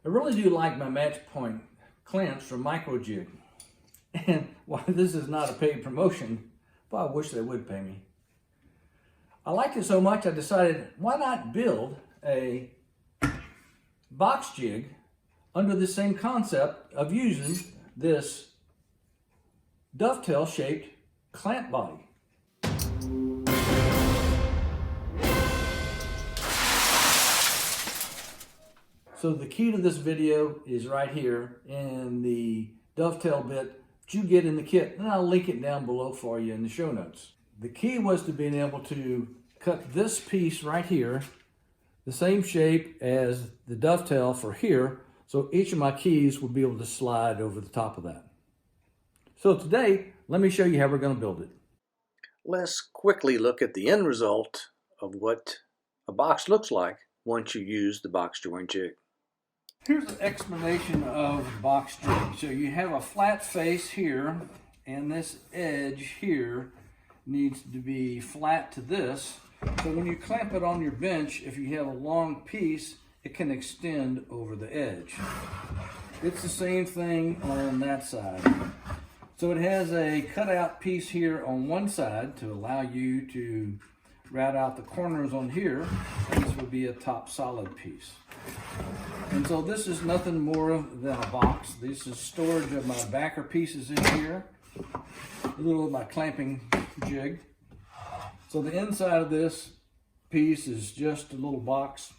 I really do like my match point clamps from Microjig. And while this is not a paid promotion, but I wish they would pay me. I liked it so much I decided, why not build a box jig under the same concept of using this dovetail shaped clamp body. So the key to this video is right here in the dovetail bit that you get in the kit, and I'll link it down below for you in the show notes. The key was to being able to cut this piece right here the same shape as the dovetail for here, so each of my keys would be able to slide over the top of that. So today, let me show you how we're going to build it. Let's quickly look at the end result of what a box looks like once you use the box joint jig. Here's an explanation of box jig. So you have a flat face here, and this edge here needs to be flat to this. So when you clamp it on your bench, if you have a long piece, it can extend over the edge. It's the same thing on that side. So it has a cutout piece here on one side to allow you to route out the corners on here, and this would be a top solid piece. And so this is nothing more than a box. This is storage of my backer pieces in here, a little of my clamping jig. So the inside of this piece is just a little box.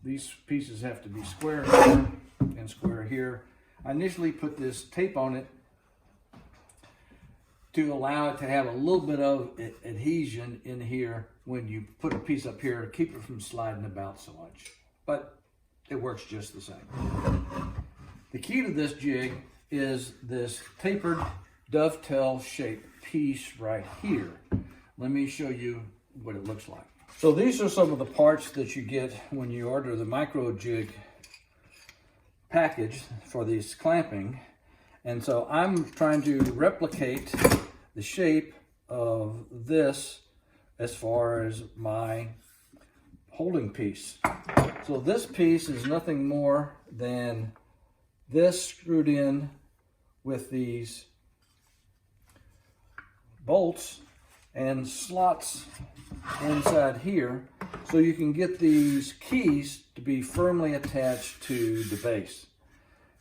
These pieces have to be square here and square here. I initially put this tape on it to allow it to have a little bit of adhesion in here when you put a piece up here to keep it from sliding about so much. But it works just the same. The key to this jig is this tapered dovetail shaped piece right here. Let me show you what it looks like. So these are some of the parts that you get when you order the Microjig package for these clamping. And so I'm trying to replicate the shape of this as far as my holding piece. So this piece is nothing more than this screwed in with these bolts and slots inside here, so you can get these keys to be firmly attached to the base.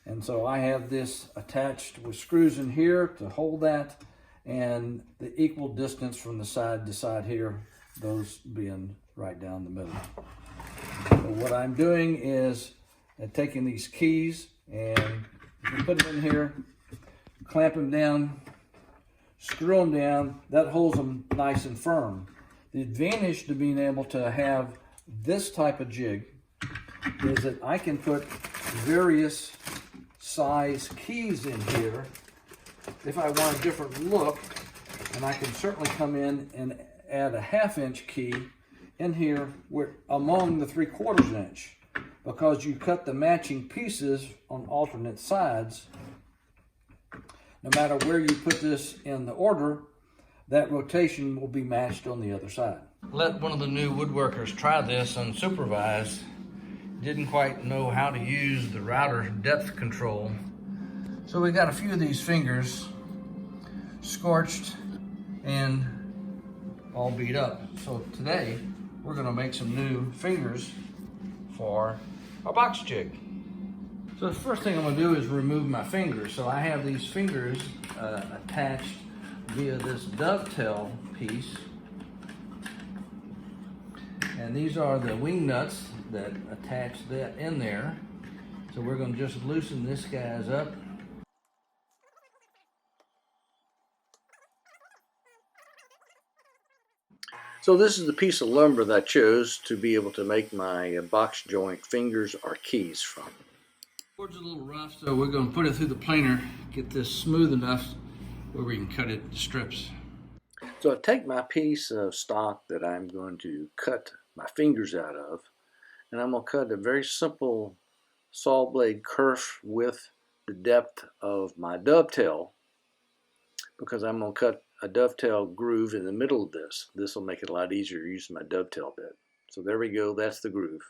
And so I have this attached with screws in here to hold that, and the equal distance from the side to side here, those being right down the middle. So what I'm doing is taking these keys and put them in here, clamp them down, screw them down. That holds them nice and firm. The advantage to being able to have this type of jig is that I can put various size keys in here if I want a different look, and I can certainly come in and add a 1/2 inch key in here among the 3/4 inch, because you cut the matching pieces on alternate sides. No matter where you put this in the order, that rotation will be matched on the other side. Let one of the new woodworkers try this unsupervised. Didn't quite know how to use the router depth control. So we got a few of these fingers scorched and all beat up. So today we're gonna make some new fingers for our box jig. So the first thing I'm gonna do is remove my fingers. So I have these fingers attached via this dovetail piece. And these are the wing nuts that attach that in there. So we're gonna just loosen this guys up. So this is the piece of lumber that I chose to be able to make my box joint fingers or keys from. Board's a little rough, so we're going to put it through the planer, get this smooth enough where we can cut it to strips. So I take my piece of stock that I'm going to cut my fingers out of, and I'm going to cut a very simple saw blade kerf with the depth of my dovetail, because I'm going to cut a dovetail groove in the middle of this. This will make it a lot easier using my dovetail bit. So there we go, that's the groove.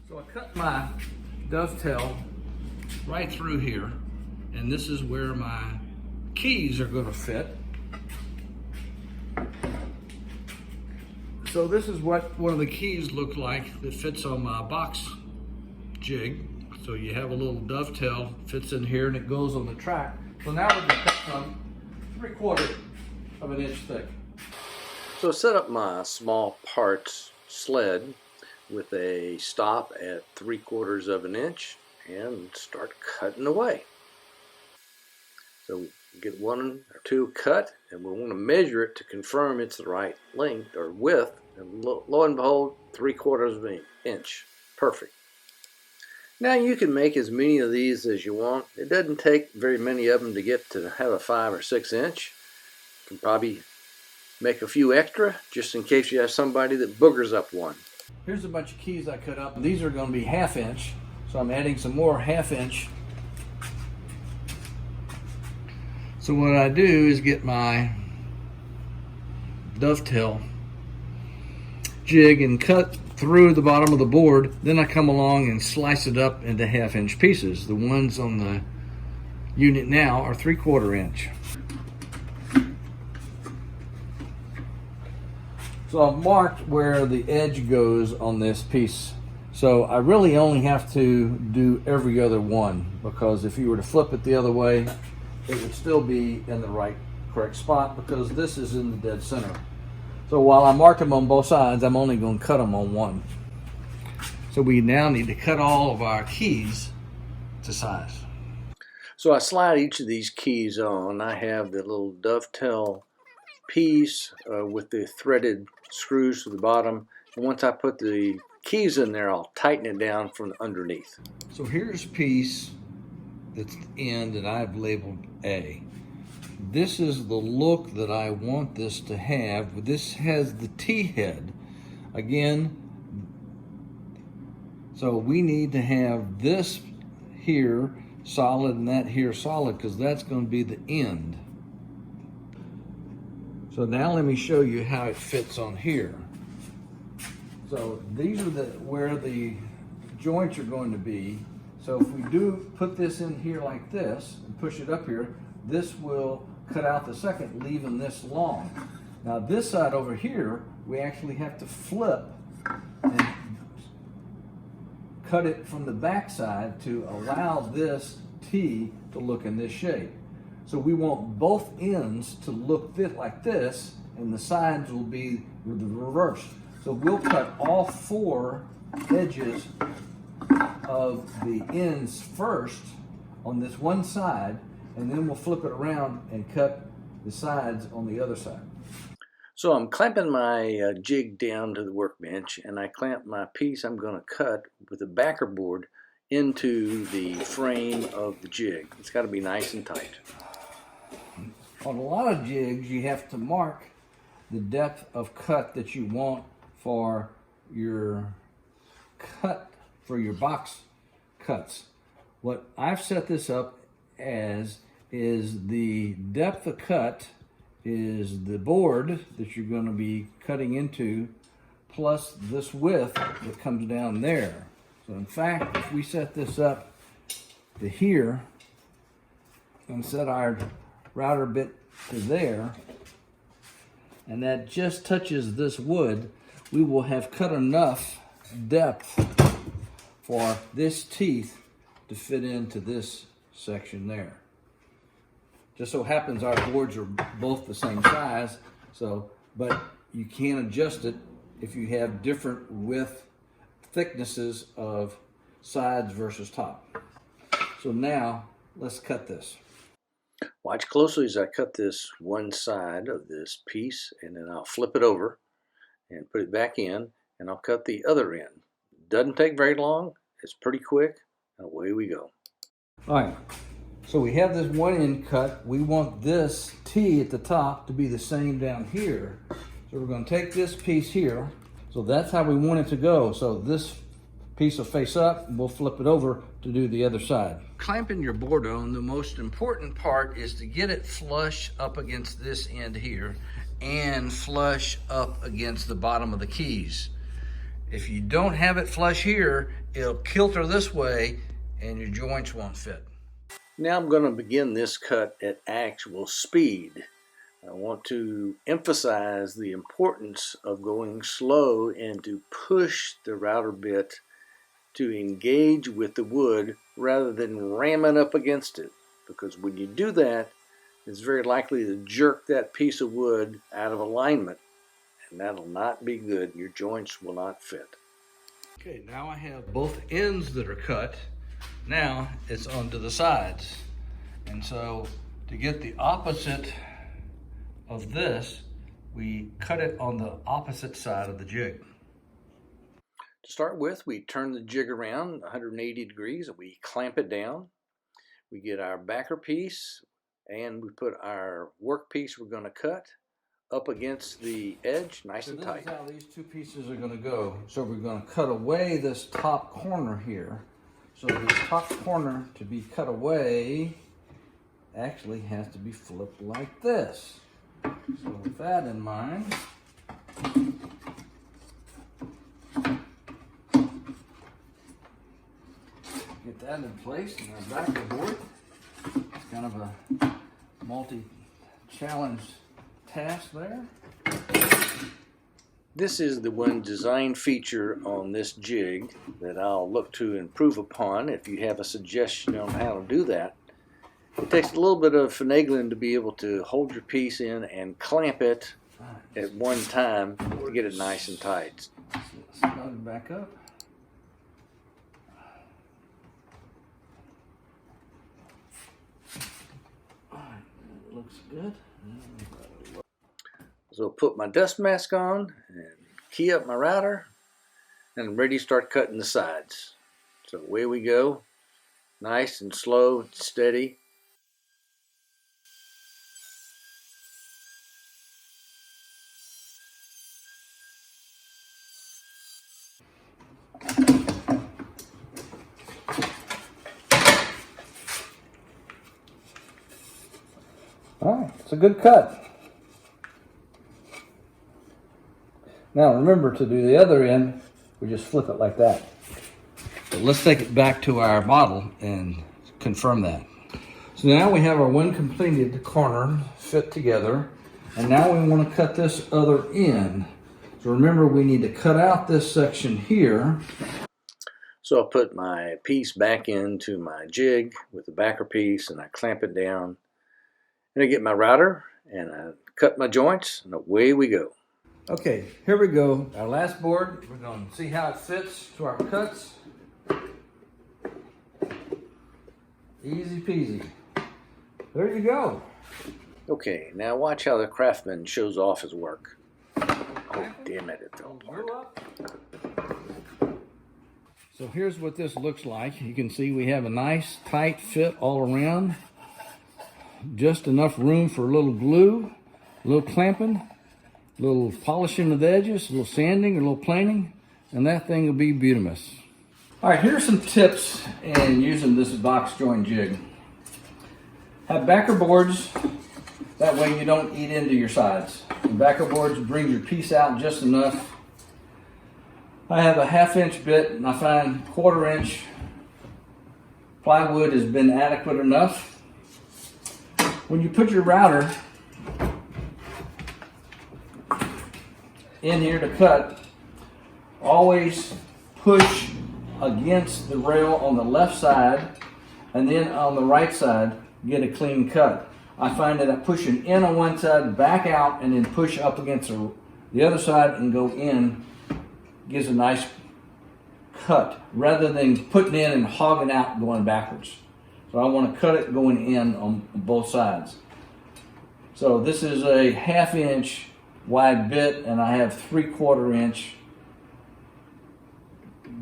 So I cut my dovetail right through here, and this is where my keys are going to fit. So this is what one of the keys look like that fits on my box jig. So you have a little dovetail, fits in here, and it goes on the track. So now we're going to cut some 3/4 of an inch thick. So I set up my small parts sled with a stop at 3/4 of an inch and start cutting away. So get 1 or 2 cut, and we want to measure it to confirm it's the right length or width, and lo and behold, 3/4 of an inch. Perfect. Now you can make as many of these as you want. It doesn't take very many of them to get to have a 5 or 6 inch. You can probably make a few extra just in case you have somebody that boogers up one. Here's a bunch of keys I cut up. These are going to be 1/2 inch, so I'm adding some more 1/2 inch. So what I do is get my dovetail jig and cut through the bottom of the board. Then I come along and slice it up into 1/2 inch pieces. The ones on the unit now are 3/4 inch. So I've marked where the edge goes on this piece. So I really only have to do every other one, because if you were to flip it the other way, it would still be in the correct spot, because this is in the dead center. So while I marked them on both sides, I'm only going to cut them on one. So we now need to cut all of our keys to size. So I slide each of these keys on. I have the little dovetail piece with the threaded screws to the bottom. And once I put the keys in there, I'll tighten it down from underneath. So here's a piece that's the end that I've labeled A. This is the look that I want this to have. This has the T-head. Again, so we need to have this here solid and that here solid, because that's going to be the end. So now let me show you how it fits on here. So these are where the joints are going to be. So if we do put this in here like this and push it up here, this will cut out the second, leaving this long. Now this side over here, we actually have to flip and cut it from the back side to allow this T to look in this shape. So we want both ends to look like this, and the sides will be the reverse. So we'll cut all 4 edges of the ends first on this one side, and then we'll flip it around and cut the sides on the other side. So I'm clamping my jig down to the workbench, and I clamp my piece I'm going to cut with a backer board into the frame of the jig. It's got to be nice and tight. On a lot of jigs, you have to mark the depth of cut that you want for your box cuts. What I've set this up as is the depth of cut is the board that you're going to be cutting into, plus this width that comes down there. So in fact, if we set this up to here and set our router bit to there, and that just touches this wood, we will have cut enough depth for this teeth to fit into this section there. Just so happens our boards are both the same size, but you can adjust it if you have different thicknesses of sides versus top. So now let's cut this. Watch closely as I cut this one side of this piece, and then I'll flip it over and put it back in, and I'll cut the other end. Doesn't take very long. It's pretty quick, and away we go. All right, so we have this one end cut. We want this T at the top to be the same down here. So we're going to take this piece here. So that's how we want it to go. So this piece will face up, and we'll flip it over to do the other side. Clamping your board on, the most important part is to get it flush up against this end here and flush up against the bottom of the keys. If you don't have it flush here, it'll kilter this way and your joints won't fit. Now I'm going to begin this cut at actual speed. I want to emphasize the importance of going slow and to push the router bit to engage with the wood rather than ramming up against it, because when you do that, it's very likely to jerk that piece of wood out of alignment, and that'll not be good. Your joints will not fit. Okay, now I have both ends that are cut. Now it's onto the sides. And so to get the opposite of this, we cut it on the opposite side of the jig. To start with, we turn the jig around 180 degrees and we clamp it down. We get our backer piece and we put our work piece we're going to cut up against the edge, nice and tight. This is how these two pieces are going to go. So we're going to cut away this top corner here. So this top corner to be cut away actually has to be flipped like this. So with that in mind, get that in place in our backer board. It's kind of a multi-challenge task there. This is the one design feature on this jig that I'll look to improve upon. If you have a suggestion on how to do that, it takes a little bit of finagling to be able to hold your piece in and clamp it at one time to get it nice and tight. Slide it back up. Alright, that looks good. So put my dust mask on and key up my router and I'm ready to start cutting the sides. So away we go, nice and slow and steady. Alright, it's a good cut. Now remember, to do the other end, we just flip it like that. So let's take it back to our model and confirm that. So now we have our one completed corner fit together, and now we want to cut this other end. So remember, we need to cut out this section here. So I'll put my piece back into my jig with the backer piece and I clamp it down. And I get my router and I cut my joints and away we go. Okay, here we go. Our last board. We're going to see how it fits to our cuts. Easy peasy. There you go. Okay, now watch how the craftsman shows off his work. Oh, damn it, it fell apart. So here's what this looks like. You can see we have a nice tight fit all around. Just enough room for a little glue, a little clamping, a little polishing of the edges, a little sanding, a little planing, and that thing will be beautiful. All right, here's some tips in using this box joint jig. Have backer boards, that way you don't eat into your sides. The backer boards bring your piece out just enough. I have a 1/2 inch bit and I find 1/4 inch plywood has been adequate enough. When you put your router in here to cut, always push against the rail on the left side and then on the right side get a clean cut. I find that I'm pushing in on one side, back out, and then push up against the other side and go in gives a nice cut rather than putting in and hogging out going backwards. So I want to cut it going in on both sides. So this is a 1/2 inch wide bit and I have 3/4 inch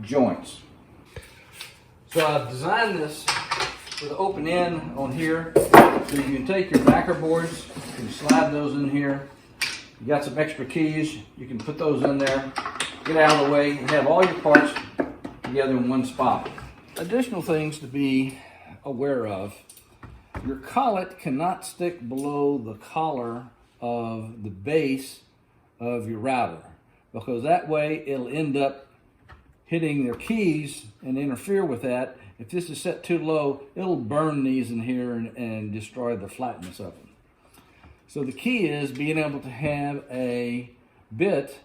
joints. So I've designed this with an open end on here. So you can take your backer boards, you can slide those in here. You got some extra keys, you can put those in there, get out of the way, and have all your parts together in one spot. Additional things to be aware of. Your collet cannot stick below the collar of the base of your router, because that way it'll end up hitting their keys and interfere with that. If this is set too low, it'll burn these in here and destroy the flatness of them. So the key is being able to have a bit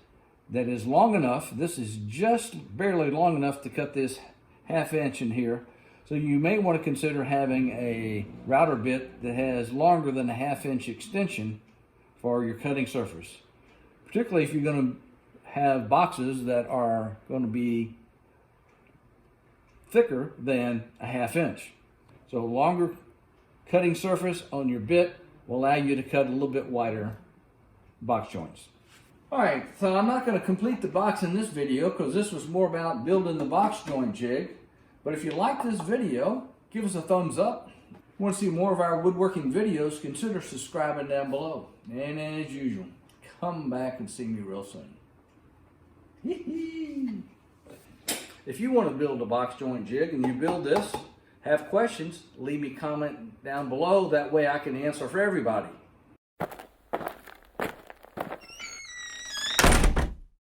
that is long enough. This is just barely long enough to cut this 1/2 inch in here. So you may want to consider having a router bit that has longer than a 1/2 inch extension for your cutting surface. Particularly if you're going to have boxes that are going to be thicker than a 1/2 inch. So longer cutting surface on your bit will allow you to cut a little bit wider box joints. Alright, so I'm not going to complete the box in this video because this was more about building the box joint jig. But if you like this video, give us a thumbs up. If you want to see more of our woodworking videos, consider subscribing down below. And as usual, come back and see me real soon. If you want to build a box joint jig and you build this, have questions, leave me a comment down below. That way I can answer for everybody.